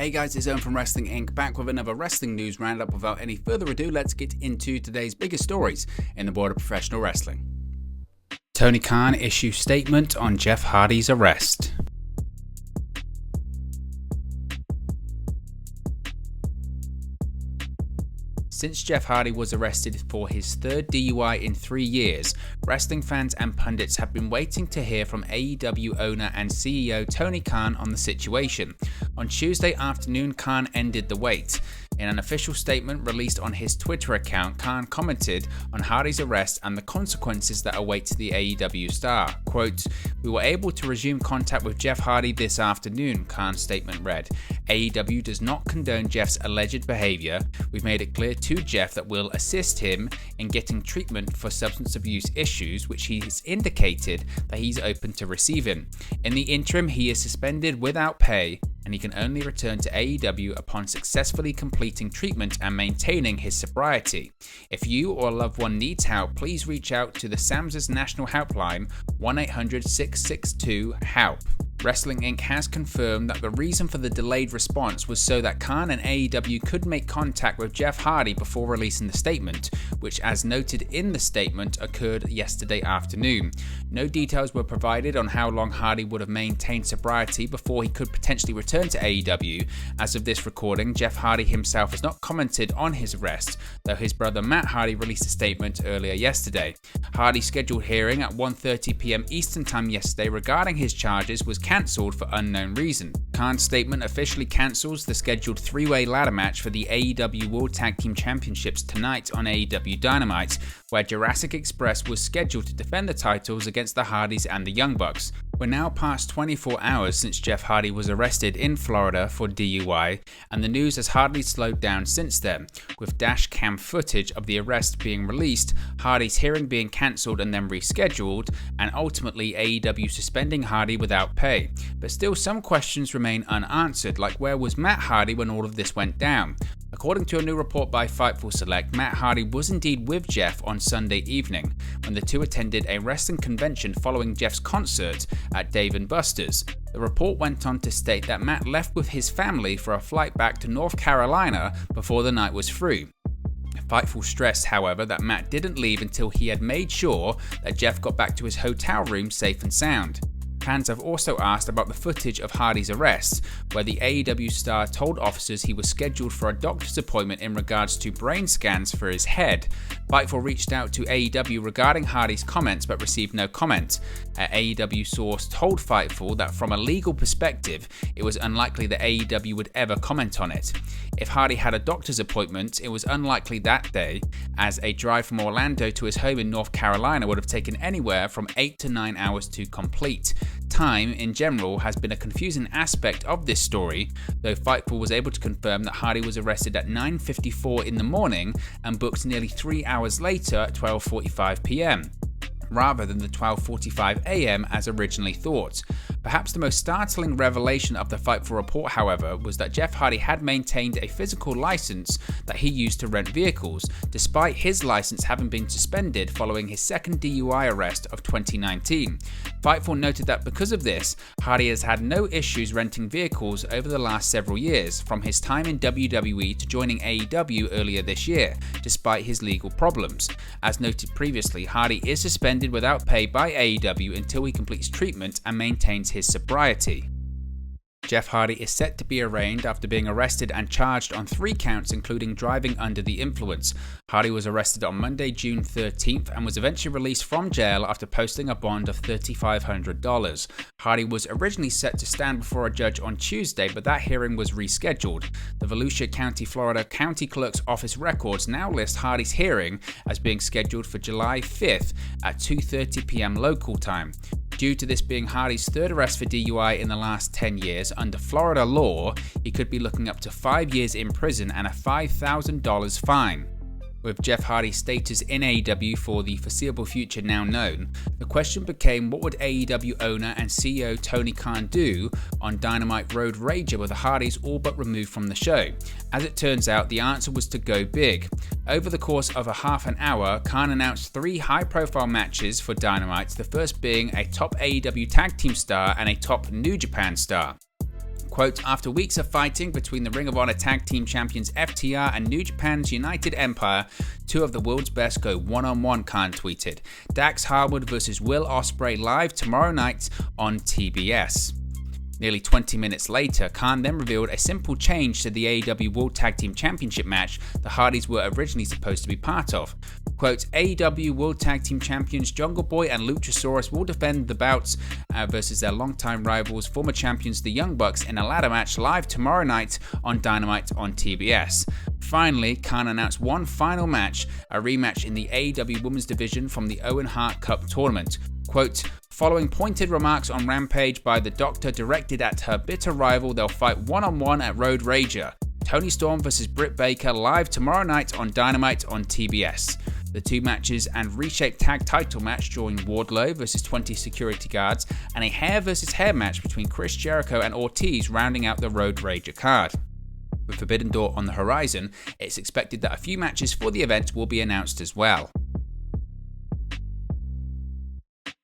Hey guys, it's Owen from Wrestling Inc. back with another wrestling news roundup. Without any further ado, let's get into today's biggest stories in the world of professional wrestling. Tony Khan issues statement on Jeff Hardy's arrest. Since Jeff Hardy was arrested for his third DUI in 3 years, wrestling fans and pundits have been waiting to hear from AEW owner and CEO Tony Khan on the situation. On Tuesday afternoon, Khan ended the wait. In an official statement released on his Twitter account, Khan commented on Hardy's arrest and the consequences that await the AEW star. Quote, "We were able to resume contact with Jeff Hardy this afternoon," Khan's statement read. "AEW does not condone Jeff's alleged behavior. We've made it clear to Jeff that we'll assist him in getting treatment for substance abuse issues, which he's indicated that he's open to receiving. In the interim, he is suspended without pay, and he can only return to AEW upon successfully completing treatment and maintaining his sobriety. If you or a loved one needs help, please reach out to the SAMS National Helpline 1-800-662-HELP. Wrestling Inc. has confirmed that the reason for the delayed response was so that Khan and AEW could make contact with Jeff Hardy before releasing the statement, which, as noted in the statement, occurred yesterday afternoon. No details were provided on how long Hardy would have maintained sobriety before he could potentially return to AEW. As of this recording, Jeff Hardy himself has not commented on his arrest, though his brother Matt Hardy released a statement earlier yesterday. Hardy's scheduled hearing at 1:30 p.m. Eastern Time yesterday regarding his charges was cancelled for unknown reason. Khan's statement officially cancels the scheduled three-way ladder match for the AEW World Tag Team Championships tonight on AEW Dynamite, where Jurassic Express was scheduled to defend the titles against the Hardys and the Young Bucks. We're now past 24 hours since Jeff Hardy was arrested in Florida for DUI, and the news has hardly slowed down since then, with dash cam footage of the arrest being released, Hardy's hearing being cancelled and then rescheduled, and ultimately AEW suspending Hardy without pay. But still, some questions remain unanswered, like where was Matt Hardy when all of this went down? According to a new report by Fightful Select, Matt Hardy was indeed with Jeff on Sunday evening, when the two attended a wrestling convention following Jeff's concert at Dave & Buster's. The report went on to state that Matt left with his family for a flight back to North Carolina before the night was through. Fightful stressed, however, that Matt didn't leave until he had made sure that Jeff got back to his hotel room safe and sound. Fans have also asked about the footage of Hardy's arrest, where the AEW star told officers he was scheduled for a doctor's appointment in regards to brain scans for his head. Fightful reached out to AEW regarding Hardy's comments but received no comment. An AEW source told Fightful that from a legal perspective, it was unlikely that AEW would ever comment on it. If Hardy had a doctor's appointment, it was unlikely that day, as a drive from Orlando to his home in North Carolina would have taken anywhere from 8 to 9 hours to complete. Time, in general, has been a confusing aspect of this story, though Fightful was able to confirm that Hardy was arrested at 9:54 in the morning and booked nearly 3 hours later at 12:45 p.m. rather than the 12:45 a.m. as originally thought. Perhaps the most startling revelation of the Fightful report, however, was that Jeff Hardy had maintained a physical license that he used to rent vehicles, despite his license having been suspended following his second DUI arrest of 2019. Fightful noted that because of this, Hardy has had no issues renting vehicles over the last several years, from his time in WWE to joining AEW earlier this year, despite his legal problems. As noted previously, Hardy is suspended without pay by AEW until he completes treatment and maintains his sobriety. Jeff Hardy is set to be arraigned after being arrested and charged on 3 counts, including driving under the influence. Hardy was arrested on Monday, June 13th, and was eventually released from jail after posting a bond of $3,500. Hardy was originally set to stand before a judge on Tuesday, but that hearing was rescheduled. The Volusia County, Florida County Clerk's Office records now list Hardy's hearing as being scheduled for July 5th at 2:30 p.m. local time. Due to this being Hardy's third arrest for DUI in the last 10 years, under Florida law, he could be looking up to 5 years in prison and a $5,000 fine. With Jeff Hardy's status in AEW for the foreseeable future now known, the question became what would AEW owner and CEO Tony Khan do on Dynamite Road Rager with the Hardys all but removed from the show? As it turns out, the answer was to go big. Over the course of a half an hour, Khan announced 3 high-profile matches for Dynamite, the first being a top AEW tag team star and a top New Japan star. Quote, after weeks of fighting between the Ring of Honor Tag Team Champions FTR and New Japan's United Empire, two of the world's best go one-on-one, Khan tweeted. Dax Harwood versus Will Ospreay live tomorrow night on TBS. Nearly 20 minutes later, Khan then revealed a simple change to the AEW World Tag Team Championship match the Hardys were originally supposed to be part of. Quote, AEW World Tag Team Champions Jungle Boy and Luchasaurus will defend the bouts versus their longtime rivals, former champions the Young Bucks, in a ladder match live tomorrow night on Dynamite on TBS. Finally, Khan announced one final match, a rematch in the AEW Women's Division from the Owen Hart Cup tournament. Quote, following pointed remarks on Rampage by the Doctor directed at her bitter rival, they'll fight one-on-one at Road Rager. Toni Storm vs Britt Baker live tomorrow night on Dynamite on TBS. The two matches and reshaped tag title match drawing Wardlow vs 20 security guards and a hair versus hair match between Chris Jericho and Ortiz rounding out the Road Rager card. With Forbidden Door on the horizon, it's expected that a few matches for the event will be announced as well.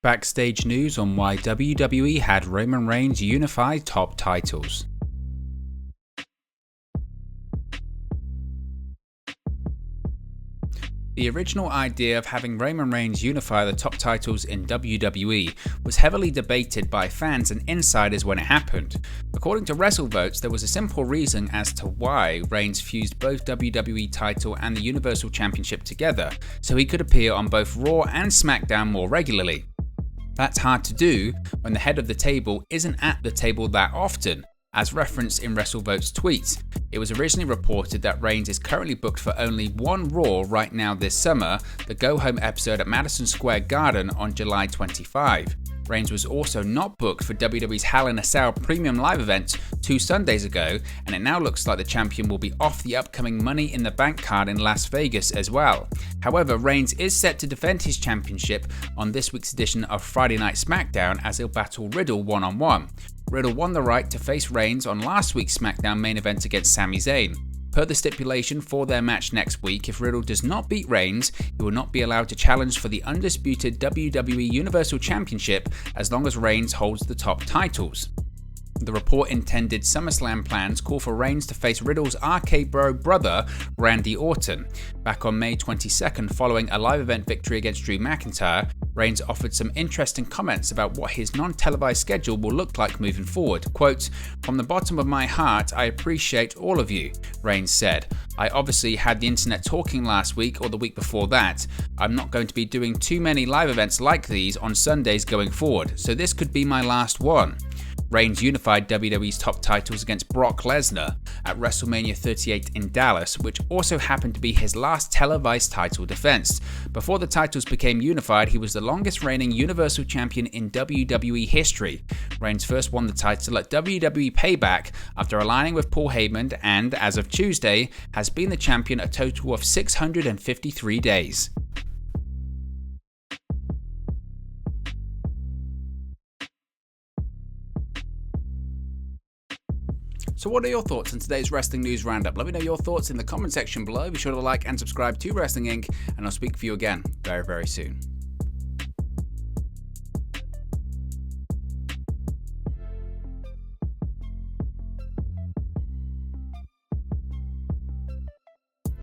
Backstage news on why WWE had Roman Reigns unify top titles. The original idea of having Roman Reigns unify the top titles in WWE was heavily debated by fans and insiders when it happened. According to WrestleVotes, there was a simple reason as to why Reigns fused both WWE title and the Universal Championship together, so he could appear on both Raw and SmackDown more regularly. That's hard to do when the head of the table isn't at the table that often. As referenced in WrestleVotes tweets, it was originally reported that Reigns is currently booked for only one Raw right now this summer, the Go Home episode at Madison Square Garden on July 25. Reigns was also not booked for WWE's Hell in a Cell premium live event 2 Sundays ago, and it now looks like the champion will be off the upcoming Money in the Bank card in Las Vegas as well. However, Reigns is set to defend his championship on this week's edition of Friday Night SmackDown as he'll battle Riddle one-on-one. Riddle won the right to face Reigns on last week's SmackDown main event against Sami Zayn. Per the stipulation for their match next week, if Riddle does not beat Reigns, he will not be allowed to challenge for the undisputed WWE Universal Championship as long as Reigns holds the top titles. The report intended SummerSlam plans call for Reigns to face Riddle's RK Bro brother, Randy Orton. Back on May 22nd, following a live event victory against Drew McIntyre, Reigns offered some interesting comments about what his non-televised schedule will look like moving forward. Quote, from the bottom of my heart, I appreciate all of you, Reigns said. I obviously had the internet talking last week or the week before that. I'm not going to be doing too many live events like these on Sundays going forward, so this could be my last one. Reigns unified WWE's top titles against Brock Lesnar at WrestleMania 38 in Dallas, which also happened to be his last televised title defense. Before the titles became unified, he was the longest reigning Universal Champion in WWE history. Reigns first won the title at WWE Payback after aligning with Paul Heyman and, as of Tuesday, has been the champion a total of 653 days. So what are your thoughts on today's Wrestling News Roundup? Let me know your thoughts in the comment section below. Be sure to like and subscribe to Wrestling Inc. and I'll speak for you again very, very soon.